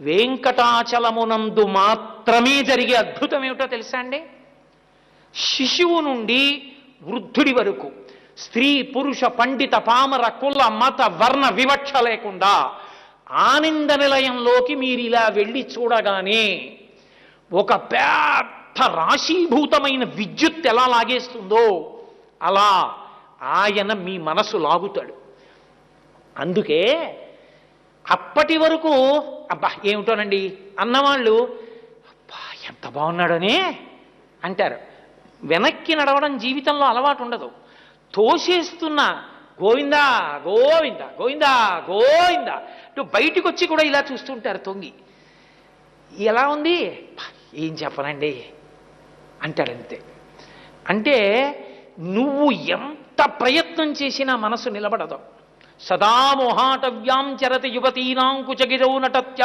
వెంకటాచలమునందు మాత్రమే జరిగే అద్భుతం ఏమిటో తెలుసా అండి? శిశువు నుండి వృద్ధుడి వరకు, స్త్రీ పురుష పండిత పామర కుల మత వర్ణ వివక్ష లేకుండా ఆనంద నిలయంలోకి మీరు ఇలా వెళ్ళి చూడగానే ఒక పెద్ద రాశీభూతమైన విద్యుత్ ఎలా లాగేస్తుందో అలా ఆయన మీ మనసు లాగుతాడు. అందుకే అప్పటి వరకు అబ్బా ఏమిటోనండి అన్నవాళ్ళు అబ్బా ఎంత బాగున్నాడని అంటారు. వెనక్కి నడవడం జీవితంలో అలవాటు ఉండదు. తోసేస్తున్న గోవిందా గోవిందా గోవిందా గోవిందా అంటూ బయటికి వచ్చి కూడా ఇలా చూస్తుంటారు తొంగి. ఎలా ఉంది ఏం చెప్పనండి అంటాడంతే. అంటే నువ్వు ఎంత ప్రయత్నం చేసినా మనసు నిలబడదు. సదా మోహాటవ్యాం చరతి యువతీనాం కుచగిరౌ నటత్య